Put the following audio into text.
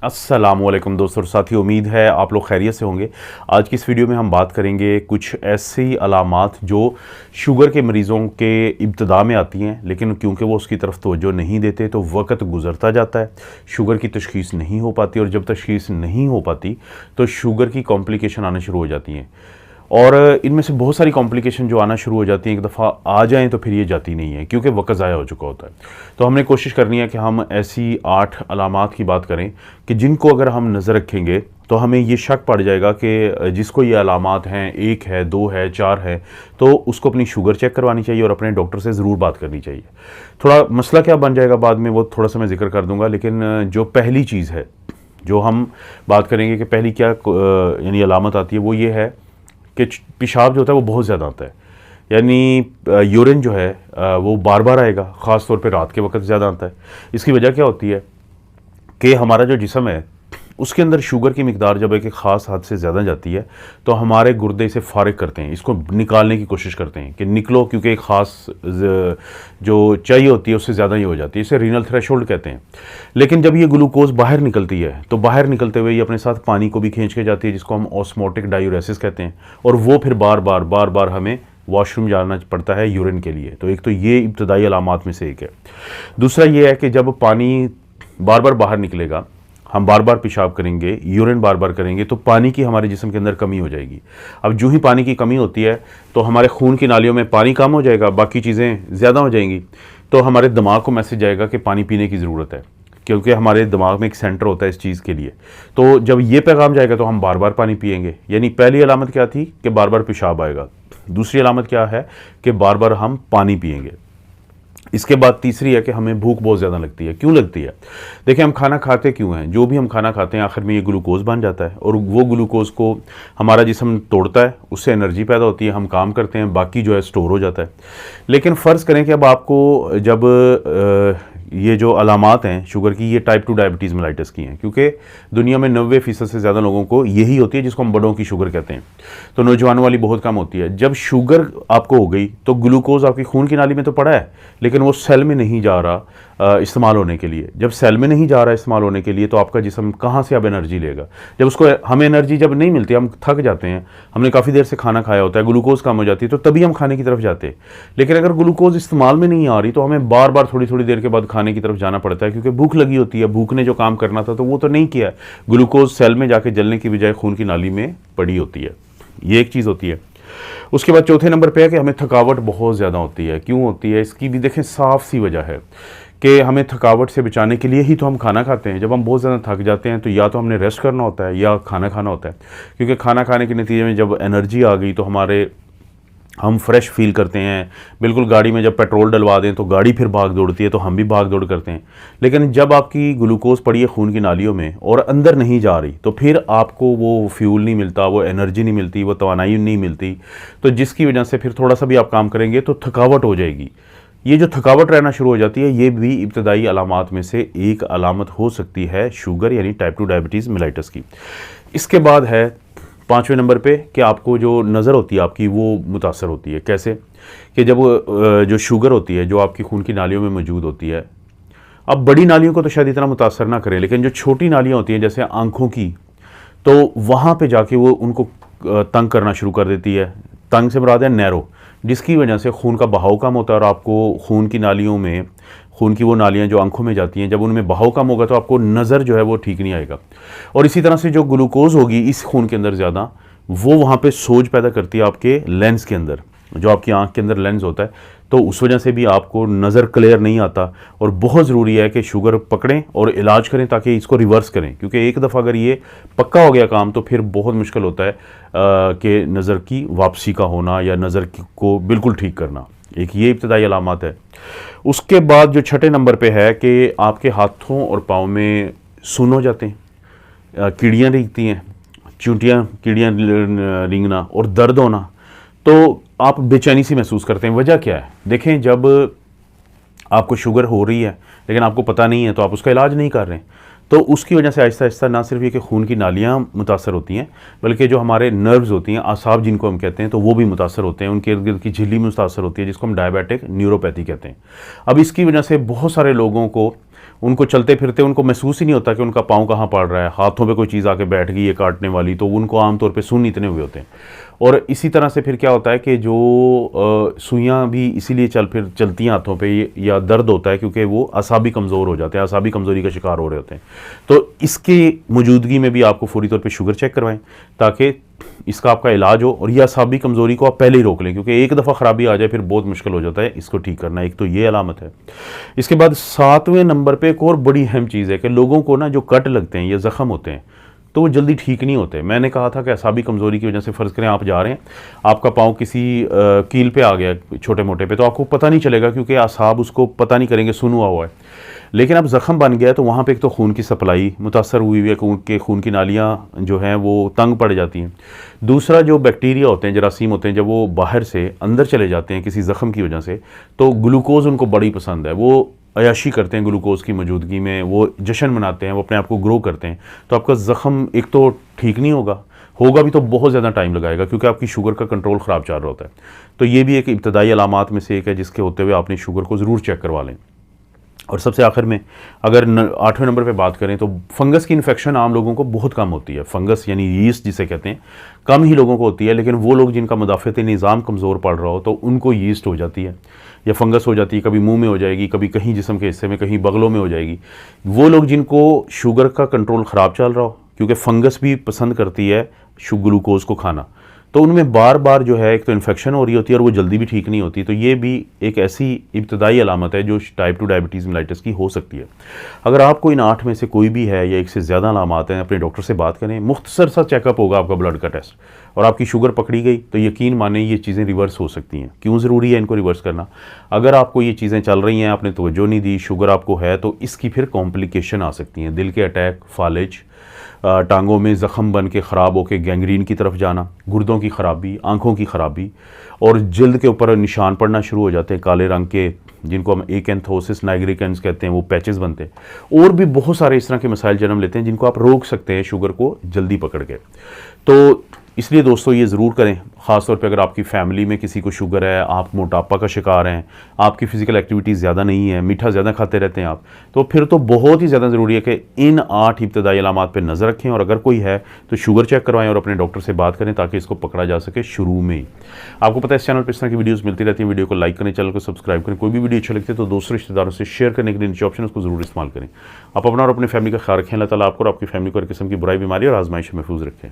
अस्सलामुअलैकुम दोस्तों और साथियों, उम्मीद है आप लोग खैरियत से होंगे। आज की इस वीडियो में हम बात करेंगे कुछ ऐसी अलामात जो शुगर के मरीज़ों के इब्तिदा में आती हैं, लेकिन क्योंकि वो उसकी तरफ तवज्जो नहीं देते तो वक्त गुजरता जाता है, शुगर की तशख़ीस नहीं हो पाती, और जब तशख़ीस नहीं हो पाती तो शुगर की कॉम्प्लिकेशन आना शुरू हो जाती हैं। और इनमें से बहुत सारी कॉम्प्लिकेशन जो आना शुरू हो जाती हैं, एक दफ़ा आ जाएं तो फिर ये जाती नहीं है क्योंकि वक्त ज़ाया हो चुका होता है। तो हमने कोशिश करनी है कि हम ऐसी 8 अलामात की बात करें कि जिनको अगर हम नज़र रखेंगे तो हमें ये शक पड़ जाएगा कि जिसको ये अलामात हैं, 1 है, 2 है, 4 है, तो उसको अपनी शुगर चेक करवानी चाहिए और अपने डॉक्टर से ज़रूर बात करनी चाहिए। थोड़ा मसला क्या बन जाएगा बाद में वो थोड़ा सा मैं जिक्र कर दूँगा, लेकिन जो पहली चीज़ है जो हम बात करेंगे कि पहली क्या यानी अलामत आती है, वो ये है कि पेशाब जो होता है वो बहुत ज़्यादा आता है। यानी यूरिन जो है वो बार बार आएगा, ख़ास तौर पे रात के वक्त ज़्यादा आता है। इसकी वजह क्या होती है कि हमारा जो जिस्म है उसके अंदर शुगर की मिकदार जब एक ख़ास हद से ज़्यादा जाती है तो हमारे गुर्दे इसे फारिग करते हैं, इसको निकालने की कोशिश करते हैं कि निकलो, क्योंकि एक ख़ास जो चाहिए होती है उससे ज़्यादा ही हो जाती है। इसे रीनल थ्रेशोल्ड कहते हैं। लेकिन जब ये ग्लूकोज बाहर निकलती है तो बाहर निकलते हुए ये अपने साथ पानी को भी खींच के जाती है, जिसको हम ऑस्मोटिक डायूरेसिस कहते हैं, और वो फिर बार बार हमें वॉशरूम जाना पड़ता है यूरिन के लिए। तो एक तो ये इब्तदाई अलामात में से एक है। दूसरा ये है कि जब पानी बार बार बाहर निकलेगा, हम बार बार पेशाब करेंगे, यूरिन बार बार करेंगे, तो पानी की हमारे जिस्म के अंदर कमी हो जाएगी। अब जो ही पानी की कमी होती है तो हमारे खून की नालियों में पानी कम हो जाएगा, बाकी चीज़ें ज़्यादा हो जाएंगी, तो हमारे दिमाग को मैसेज जाएगा कि पानी पीने की ज़रूरत है, क्योंकि हमारे दिमाग में एक सेंटर होता है इस चीज़ के लिए। तो जब ये पैगाम जाएगा तो हम बार बार पानी पिएंगे। यानी पहली अलामत क्या थी कि बार बार पेशाब आएगा। दूसरी अलामत क्या है कि बार बार हम पानी पिएंगे। इसके बाद तीसरी है कि हमें भूख बहुत ज़्यादा लगती है। क्यों लगती है? देखिए, हम खाना खाते क्यों हैं? जो भी हम खाना खाते हैं आखिर में ये ग्लूकोज बन जाता है, और वो ग्लूकोज को हमारा जिस्म तोड़ता है, उससे एनर्जी पैदा होती है, हम काम करते हैं, बाकी जो है स्टोर हो जाता है। लेकिन फ़र्ज़ करें कि अब आपको जब ये जो अलामात हैं शुगर की, ये टाइप 2 डायबिटीज़ मेलाइटस की हैं, क्योंकि दुनिया में 90% से ज़्यादा लोगों को यही होती है, जिसको हम बड़ों की शुगर कहते हैं। तो नौजवानों वाली बहुत कम होती है। जब शुगर आपको हो गई तो ग्लूकोज आपकी खून की नाली में तो पड़ा है, लेकिन वो सेल में नहीं जा रहा इस्तेमाल होने के लिए। जब सेल में नहीं जा रहा इस्तेमाल होने के लिए तो आपका जिस्म कहाँ से अब एनर्जी लेगा? जब उसको हमें एनर्जी जब नहीं मिलती, हम थक जाते हैं, हमने काफ़ी देर से खाना खाया होता है, ग्लूकोज कम हो जाती है, तो तभी हम खाने की तरफ जाते हैं। लेकिन अगर ग्लूकोज इस्तेमाल में नहीं आ रही तो हमें बार बार थोड़ी थोड़ी देर के बाद खाने की तरफ जाना पड़ता है, क्योंकि भूख लगी होती है। भूख ने जो काम करना था तो वो तो नहीं किया, ग्लूकोज सेल में जाके जलने की बजाय खून की नाली में पड़ी होती है। ये एक चीज़ होती है। उसके बाद चौथे नंबर पे है कि हमें थकावट बहुत ज़्यादा होती है। क्यों होती है? इसकी भी देखें साफ सी वजह है कि हमें थकावट से बचाने के लिए ही तो हम खाना खाते हैं। जब हम बहुत ज़्यादा थक जाते हैं तो या तो हमने रेस्ट करना होता है या खाना खाना होता है, क्योंकि खाना खाने के नतीजे में जब एनर्जी आ गई तो हम फ्रेश फील करते हैं। बिल्कुल गाड़ी में जब पेट्रोल डलवा दें तो गाड़ी फिर भाग दौड़ती है, तो हम भी भाग दौड़ करते हैं। लेकिन जब आपकी ग्लूकोज पड़ी है खून की नालियों में और अंदर नहीं जा रही, तो फिर आपको वो फ्यूल नहीं मिलता, वो एनर्जी नहीं मिलती, वो तवानाई नहीं मिलती, तो जिसकी वजह से फिर थोड़ा सा भी आप काम करेंगे तो थकावट हो जाएगी। ये जो थकावट रहना शुरू हो जाती है, ये भी इब्तदाई अलामात में से एक अलामत हो सकती है शुगर यानी टाइप 2 डायबिटीज़ मेलाइटस की। इसके बाद है 5वें नंबर पे कि आपको जो नज़र होती है आपकी वो मुतासर होती है। कैसे? कि जब जो शुगर होती है जो आपकी खून की नालियों में मौजूद होती है, अब बड़ी नालियों को तो शायद इतना मुतासर ना करें, लेकिन जो छोटी नालियाँ होती हैं जैसे आँखों की, तो वहाँ पे जाके वो उनको तंग करना शुरू कर देती है। तंग से मुराद है नैरो, जिसकी वजह से खून का बहाव कम होता है और आपको खून की नालियों में, खून की वो नालियाँ जो आंखों में जाती हैं, जब उनमें बहाव कम होगा तो आपको नज़र जो है वो ठीक नहीं आएगा। और इसी तरह से जो ग्लूकोज होगी इस खून के अंदर ज़्यादा, वो वहाँ पे सोज पैदा करती है आपके लेंस के अंदर, जो आपकी आंख के अंदर लेंस होता है, तो उस वजह से भी आपको नज़र क्लियर नहीं आता। और बहुत ज़रूरी है कि शुगर पकड़ें और इलाज करें ताकि इसको रिवर्स करें, क्योंकि एक दफ़ा अगर ये पक्का हो गया काम तो फिर बहुत मुश्किल होता है कि नज़र की वापसी का होना या नज़र को बिल्कुल ठीक करना। एक ये इब्तदाई अलामत है। उसके बाद जो 6ठे नंबर पे है कि आपके हाथों और पाँव में सुन्न हो जाते हैं, कीड़ियाँ रेंगती हैं, कीड़ियाँ रेंगना और दर्द होना, तो आप बेचैनी सी महसूस करते हैं। वजह क्या है? देखें, जब आपको शुगर हो रही है लेकिन आपको पता नहीं है तो आप उसका इलाज नहीं कर रहे हैं, तो उसकी वजह से आहिस्ता आहिस्ता ना सिर्फ ये कि खून की नालियाँ मुतासर होती हैं, बल्कि जो हमारे नर्व्स होती हैं, आसाब जिनको हम कहते हैं, तो वो भी मुतासर होते हैं। उनके इर्द गिर्द की झिल्ली मुतासर होती है, जिसको हम डायबिटिक न्यूरोपैथी कहते हैं। अब इसकी वजह से बहुत सारे लोगों को उनको चलते फिरते उनको महसूस ही नहीं होता कि उनका पाँव कहाँ पड़ रहा है, हाथों पे कोई चीज़ आके बैठ गई है काटने वाली, तो उनको आमतौर पे सुन्न इतने हुए होते हैं। और इसी तरह से फिर क्या होता है कि जो सुइयाँ भी इसीलिए चलती हैं हाथों पे या दर्द होता है क्योंकि वो असाबी कमज़ोर हो जाते हैं, असाबी कमज़ोरी का शिकार हो रहे होते हैं। तो इसकी मौजूदगी में भी आपको फौरी तौर पे शुगर चेक करवाएं ताकि इसका आपका इलाज हो और ये असाबी कमज़ोरी को आप पहले ही रोक लें, क्योंकि एक दफ़ा ख़राबी आ जाए फिर बहुत मुश्किल हो जाता है इसको ठीक करना। एक तो ये अलामत है। इसके बाद 7वें नंबर पे एक और बड़ी अहम चीज़ है कि लोगों को ना जो कट लगते हैं या ज़ख़म होते हैं तो वो जल्दी ठीक नहीं होते। मैंने कहा था कि असाबी कमज़ोरी की वजह से फ़र्ज़ करें आप जा रहे हैं, आपका पाँव किसी कील पे आ गया छोटे मोटे पे, तो आपको पता नहीं चलेगा क्योंकि असाब उसको पता नहीं करेंगे, सुन हुआ है। लेकिन अब ज़ख़म बन गया है तो वहाँ पे एक तो खून की सप्लाई मुतासर हुई है, खून की नालियाँ जो हैं वो तंग पड़ जाती हैं। दूसरा, जो बैक्टीरिया होते हैं, जरासीम होते हैं, जब वो बाहर से अंदर चले जाते हैं किसी ज़ख़म की वजह से, तो ग्लूकोज़ उनको बड़ी पसंद है, वो अयाशी करते हैं ग्लूकोज़ की मौजूदगी में, वो जश्न मनाते हैं, वो अपने आप को ग्रो करते हैं। तो आपका ज़ख़म एक तो ठीक नहीं होगा भी तो बहुत ज़्यादा टाइम लगाएगा क्योंकि आपकी शुगर का कंट्रोल ख़राब चल रहा होता है। तो ये भी एक इब्तदाई अलामात में से एक है जिसके होते हुए आपने शुगर को ज़रूर चेक करवा लें। और सबसे आखिर में अगर 8वें नंबर पे बात करें तो फंगस की इन्फेक्शन आम लोगों को बहुत कम होती है। फंगस यानी यीस्ट जिसे कहते हैं, कम ही लोगों को होती है, लेकिन वो लोग जिनका मुदाफ़ती निज़ाम कमज़ोर पड़ रहा हो तो उनको यीस्ट हो जाती है या फंगस हो जाती है। कभी मुंह में हो जाएगी, कभी कहीं जिस्म के हिस्से में, कहीं बगलों में हो जाएगी। वो लोग जिनको शुगर का कंट्रोल ख़राब चल रहा हो, क्योंकि फंगस भी पसंद करती है ग्लूकोज़ को खाना, तो उनमें बार बार जो है एक तो इन्फेक्शन हो रही होती है और वो जल्दी भी ठीक नहीं होती। तो ये भी एक ऐसी इब्तदाई अलामत है जो टाइप 2 डायबिटीज़ मेलाइटिस की हो सकती है। अगर आपको इन 8 में से कोई भी है या एक से ज़्यादा अलामत हैं, अपने डॉक्टर से बात करें। मुख्तसर सा चेकअप होगा आपका, ब्लड का टेस्ट, और आपकी शुगर पकड़ी गई तो यकीन माने ये चीज़ें रिवर्स हो सकती हैं। क्यों ज़रूरी है इनको रिवर्स करना? अगर आपको ये चीज़ें चल रही हैं, आपने तवज्जो नहीं दी, शुगर आपको है, तो इसकी फिर कॉम्प्लिकेशन आ सकती हैं। दिल के अटैक, फालिज, टांगों में ज़ख़म बन के ख़राब होकर गैंग्रीन की तरफ जाना, गुर्दों की ख़राबी, आँखों की ख़राबी, और जल्द के ऊपर निशान पड़ना शुरू हो जाते हैं काले रंग के, जिनको हम एकेंथोसिस नाइग्रिकेंस कहते हैं, वो पैचेस बनते हैं। और भी बहुत सारे इस तरह के मसाइल जन्म लेते हैं जिनको आप रोक सकते हैं शुगर को जल्दी पकड़ के। तो इसलिए दोस्तों ये ज़रूर करें, ख़ासतौर पे अगर आपकी फ़ैमिली में किसी को शुगर है, आप मोटापा का शिकार हैं, आपकी फ़िज़िकल एक्टिविटीज़ ज़्यादा नहीं है, मीठा ज़्यादा खाते रहते हैं आप, तो फिर तो बहुत ही ज़्यादा ज़रूरी है कि इन 8 इब्तदाई अलामात पे नज़र रखें, और अगर कोई है तो शुगर चेक करवाएं और अपने डॉक्टर से बात करें ताकि इसको पकड़ा जा सके शुरू में ही। आपको पता है इस चैनल पर इस तरह की वीडियोज़ मिलती रहती हैं। वीडियो को लाइक करें, चैनल को सब्सक्राइब करें। कोई भी वीडियो अच्छी लगती है तो दोस्तों रिश्तेदारों से शेयर करने के लिए नीचे ऑप्शन उसको ज़रूर इस्तेमाल करें। आप अपना और अपनी फैमिली का ख्याल रखें। अल्लाह ताला आपको और आपकी फैमिली को हर किस्म की बुराई, बीमारी और आजमाइश से महफूज रखें।